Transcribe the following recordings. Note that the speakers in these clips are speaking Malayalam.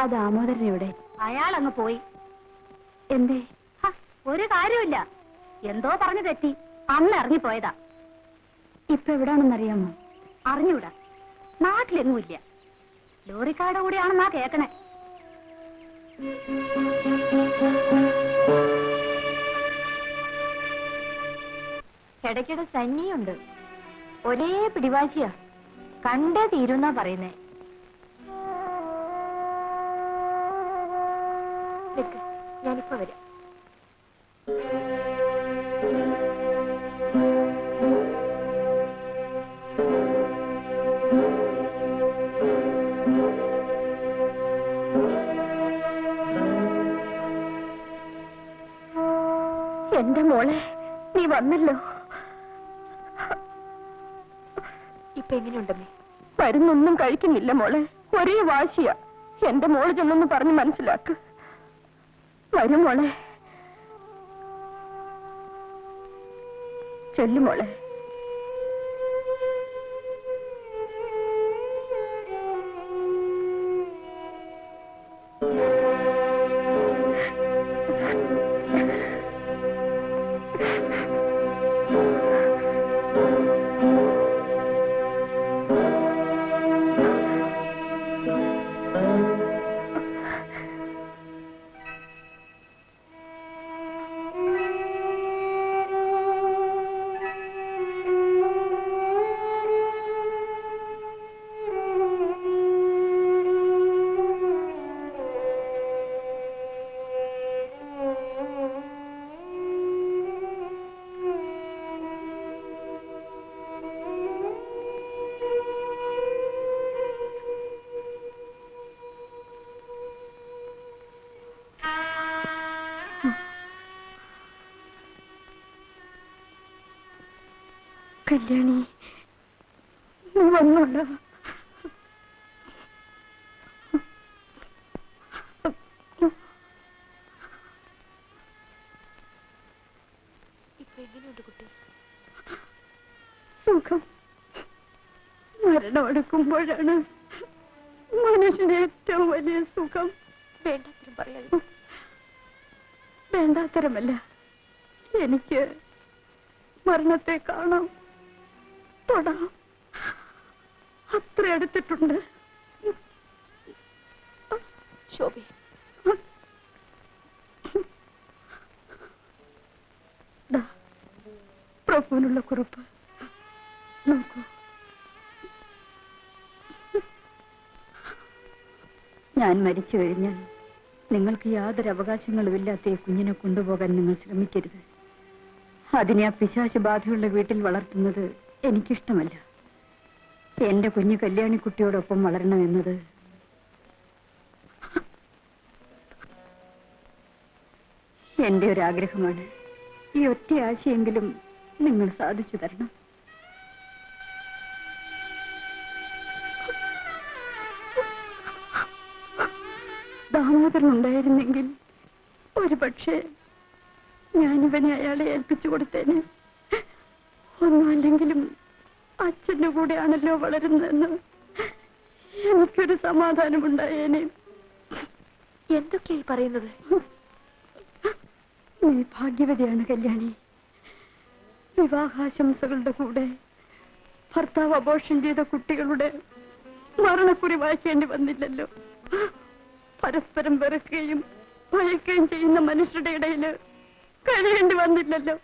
ആ ദാമോദരൻ എവിടെ? അയാൾ അങ്ങ് പോയി. എന്തേ? ഒരു കാര്യമില്ല, എന്തോ പറഞ്ഞു തെറ്റി അന്ന് ഇറങ്ങിപ്പോയതാ. ഇപ്പൊ എവിടാണെന്നറിയാമോ? അറിഞ്ഞൂടാ, നാട്ടിലെങ്ങുമില്ല. ലോറിക്കാരുടെ കൂടെയാണെന്നാ കേക്കണേ. ഇടയ്ക്കിടെ സന്നിയുണ്ട്, ഒരേ പിടിവാശിയാ, കണ്ടേ തീരുന്നാ പറയുന്നേ. ഞാനിപ്പോ വരാം. എന്റെ മോളെ, നീ വന്നല്ലോ. ഇപ്പൊ എങ്ങനെയുണ്ടമ്മേ? മരുന്നൊന്നും കഴിക്കുന്നില്ല മോളെ, ഒരേ വാശിയാ. എന്റെ മോള് ചെന്നൊന്ന് പറഞ്ഞ് മനസ്സിലാക്ക്. വരും മോളെ, ചെല്ലുമോളെ. കല്യാണി, നീ വന്നോളൂ. ഇപ്പൊ എങ്ങനെയുണ്ട് കുട്ടി? സുഖം. മരണമെടുക്കുമ്പോഴാണ് മനുഷ്യന് ഏറ്റവും വലിയ സുഖം. വേണ്ടാത്തരം പറയാതെ. വേണ്ടാത്തരമല്ല, എനിക്ക് മരണത്തെ കാണാം, തൊടാം, അത്ര അടുത്തിട്ടുണ്ട്. ശോഭി, പ്രഭുവിനുള്ള കുറിപ്പ് നോക്കൂ. ഞാൻ മരിച്ചു കഴിഞ്ഞാൽ നിങ്ങൾക്ക് യാതൊരു അവകാശങ്ങളുമില്ലാത്ത ഈ കുഞ്ഞിനെ കൊണ്ടുപോകാൻ നിങ്ങൾ ശ്രമിക്കരുത്. അതിനെ ആ പിശാച് ബാധയുള്ള വീട്ടിൽ വളർത്തുന്നത് എനിക്കിഷ്ടമല്ല. എന്റെ കുഞ്ഞ് കല്യാണിക്കുട്ടിയോടൊപ്പം വളരണമെന്നത് എന്റെ ഒരു ആഗ്രഹമാണ്. ഈ ഒറ്റ ആശയെങ്കിലും നിങ്ങൾ സാധിച്ചു തരണം. ദാമോദരൻ ഉണ്ടായിരുന്നെങ്കിൽ ഒരു പക്ഷേ ഞാനിവനെ അയാളെ ഏൽപ്പിച്ചു കൊടുത്തേനെ. ഒന്നുമല്ലെങ്കിലും അച്ഛന്റെ കൂടെയാണല്ലോ വളരുന്നതെന്ന് എനിക്കൊരു സമാധാനമുണ്ടായേനെ. എന്തൊക്കെയായി പറയുന്നത്? നീ ഭാഗ്യവതിയാണ് കല്യാണി. വിവാഹാശംസകളുടെ കൂടെ ഭർത്താവ് അബോർഷൻ ചെയ്ത കുട്ടികളുടെ മരണക്കുറി വായിക്കേണ്ടി വന്നില്ലല്ലോ. പരസ്പരം വെറുക്കുകയും ഭയക്കുകയും ചെയ്യുന്ന മനുഷ്യരുടെ ഇടയിൽ കഴിയേണ്ടി വന്നില്ലല്ലോ.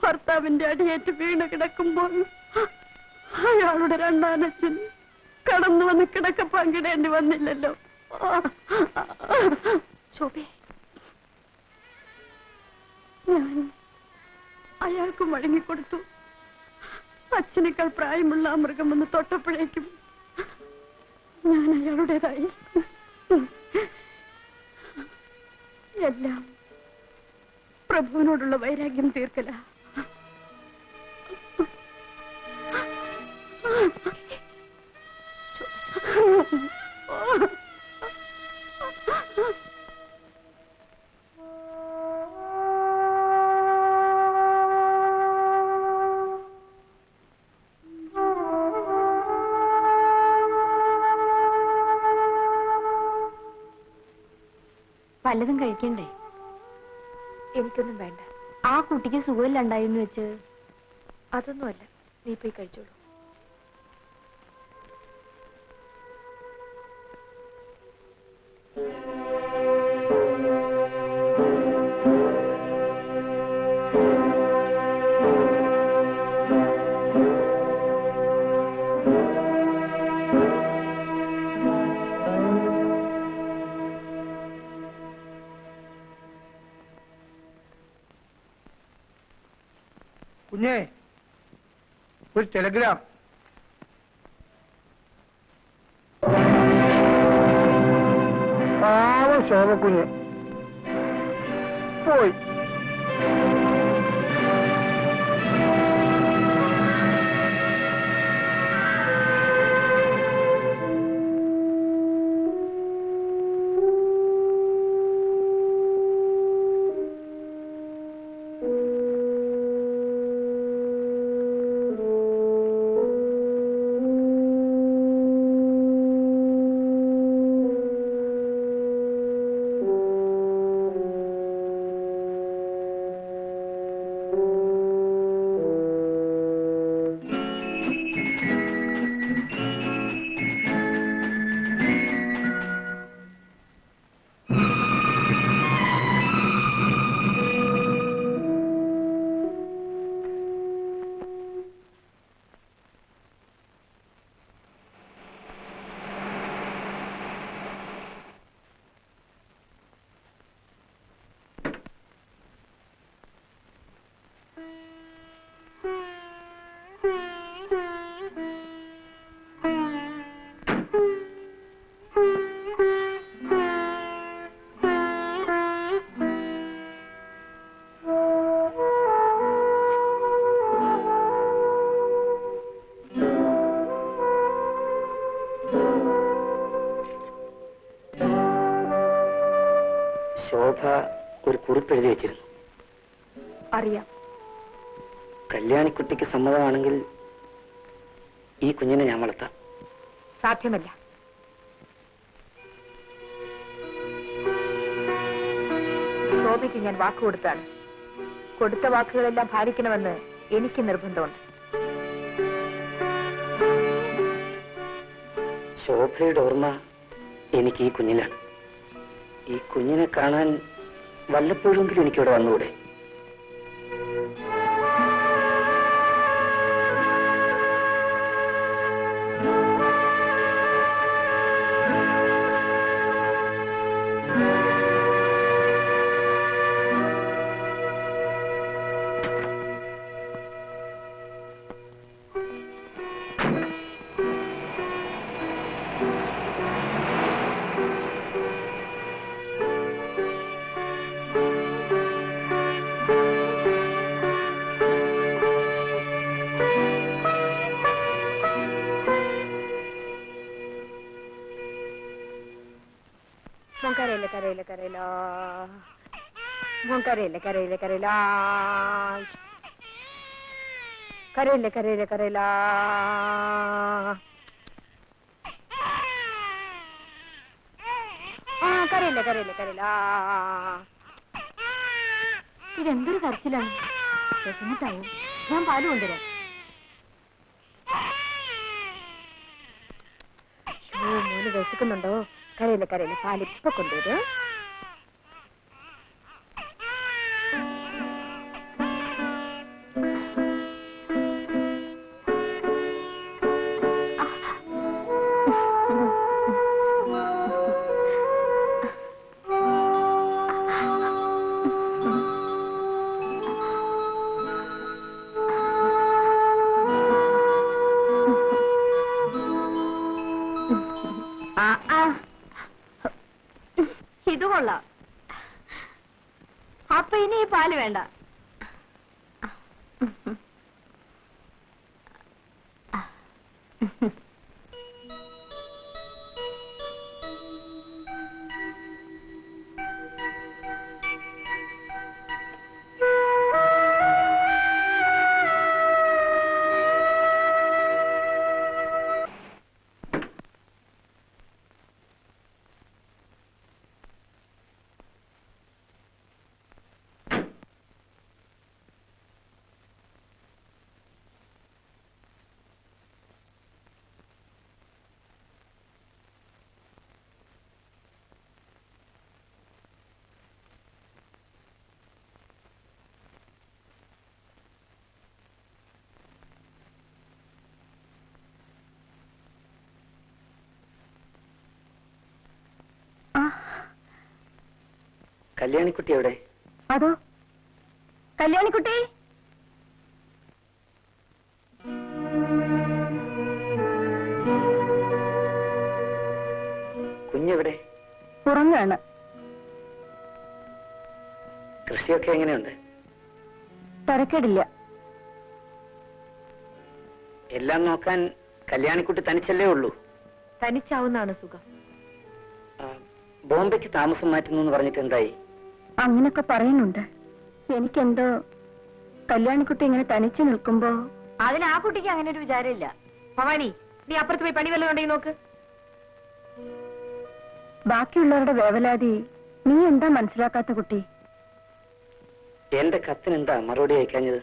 ഭർത്താവിന്റെ അടിയേറ്റ് വീണ് കിടക്കുമ്പോൾ അയാളുടെ രണ്ടാനച്ഛൻ കടന്നു വന്ന് കിടക്ക പങ്കിടേണ്ടി വന്നില്ലല്ലോ. ശോഭേ, ഞാൻ അയാൾക്ക് വഴങ്ങിക്കൊടുത്തു. അച്ഛനേക്കാൾ പ്രായമുള്ള ആ മൃഗം വന്ന് തൊട്ടപ്പോഴേക്കും ഞാൻ അയാളുടേതായി. എല്ലാം പ്രഭുവിനോടുള്ള വൈരാഗ്യം തീർക്കല. വല്ലതും കഴിക്കണ്ടേ? എനിക്കൊന്നും വേണ്ട. ആ കുട്ടിക്ക് സുഖമില്ലാണ്ടായിരുന്നു വെച്ച്. അതൊന്നുമല്ല, നീ പോയി കഴിച്ചോളൂ. കുഞ്ഞേ, ഒരു ടെലഗ്രാം. പാവം ശോഭക്കുഞ്ഞ് പോയി. ശോഭ ഒരു കുറിപ്പ് എഴുതി വെച്ചിരുന്നു. അറിയാം. കല്യാണിക്കുട്ടിക്ക് സമ്മതമാണെങ്കിൽ ഈ കുഞ്ഞിനെ ഞാൻ വളർത്താം. സാധ്യമല്ല. ശോഭയ്ക്ക് ഞാൻ വാക്ക് കൊടുത്താണ്. കൊടുത്ത വാക്കുകളെല്ലാം പാലിക്കണമെന്ന് എനിക്ക് നിർബന്ധമുണ്ട്. ശോഭയുടെ ഓർമ്മ എനിക്ക് ഈ കുഞ്ഞിലാണ്. ഈ കുഞ്ഞിനെ കാണാൻ വല്ലപ്പോഴെങ്കിലും എനിക്കിവിടെ വന്നുകൂടെ? കരയില്ല കരയില്ല കരയില്ല കരയില്ല കരയില്ല കരയില്ല കരയില്ല കരയില്ല കരയില്ല കരയില്ല കരയില്ല കരയില്ല. ഇതെന്തൊരു കരച്ചിലാണ്. വിശന്നിട്ടായോ? ഞാൻ പാല് കൊണ്ടുവരാം. മോന് വിശക്കുന്നുണ്ടോ? കരയില്ല കരയില്ല, പാലിപ്പൊ കൊണ്ടുവരും. ഇത് കൊള്ളാം. അപ്പൊ ഇനി ഈ പാല് വേണ്ട. കല്യാണിക്കുട്ടി എവിടെ? അതോ കല്യാണിക്കുട്ടി? കുഞ്ഞെവിടെ? ഉറങ്ങാണ്. കൃഷിയൊക്കെ എങ്ങനെയുണ്ട്? തരക്കേടില്ല. എല്ലാം നോക്കാൻ കല്യാണിക്കുട്ടി തനിച്ചല്ലേ ഉള്ളൂ? തനിച്ചാവുന്നതാണ് സുഖം. ബോംബെക്ക് താമസം മാറ്റുന്നു എന്ന് പറഞ്ഞിട്ട് എന്തായി? അങ്ങനൊക്കെ പറയുന്നുണ്ട്. എനിക്കെന്തോ കല്യാണിക്കുട്ടി ഇങ്ങനെ തനിച്ചു നിൽക്കുമ്പോ അതിന് ആ കുട്ടിക്ക് അങ്ങനെ ഒരു വിചാരമില്ല. ഭവാനി, നീ അപ്പുറത്ത് പോയി പണി വല്ലതും ഉണ്ടെങ്കിൽ നോക്ക്. ബാക്കിയുള്ളവരുടെ വേവലാതി നീ എന്താ മനസ്സിലാക്കാത്ത കുട്ടി? എന്റെ കത്തിനെന്താ മറുപടി അയക്കാഞ്ഞത്?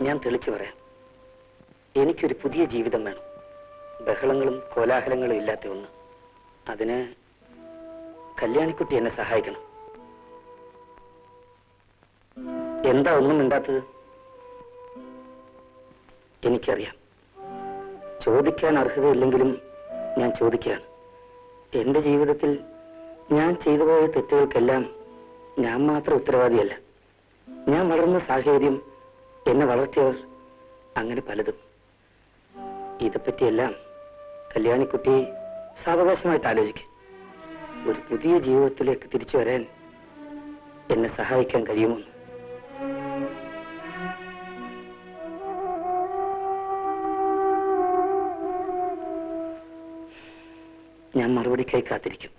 ഞാൻ തെളിച്ചു പറയാം. എനിക്കൊരു പുതിയ ജീവിതം വേണം. ബഹളങ്ങളും കോലാഹലങ്ങളും ഇല്ലാത്ത ഒന്ന്. അതിന് കല്യാണിക്കുട്ടി എന്നെ സഹായിക്കണം. എന്താ ഒന്നും മിണ്ടാത്തത്? എനിക്കറിയാം, ചോദിക്കാൻ അർഹതയില്ലെങ്കിലും ഞാൻ ചോദിക്കുകയാണ്. എന്റെ ജീവിതത്തിൽ ഞാൻ ചെയ്തു പോയ തെറ്റുകൾക്കെല്ലാം ഞാൻ മാത്രം ഉത്തരവാദിയല്ല. ഞാൻ വളർന്ന സാഹചര്യം, എന്നെ വളർത്തിയവർ, അങ്ങനെ പലതും. ഇതെപ്പറ്റിയെല്ലാം കല്യാണിക്കുട്ടി സാവകാശമായിട്ട് ആലോചിക്കും. ഒരു പുതിയ ജീവിതത്തിലേക്ക് തിരിച്ചു വരാൻ എന്നെ സഹായിക്കാൻ കഴിയുമോ? ഞാൻ മറുപടിക്കായി കാത്തിരിക്കും.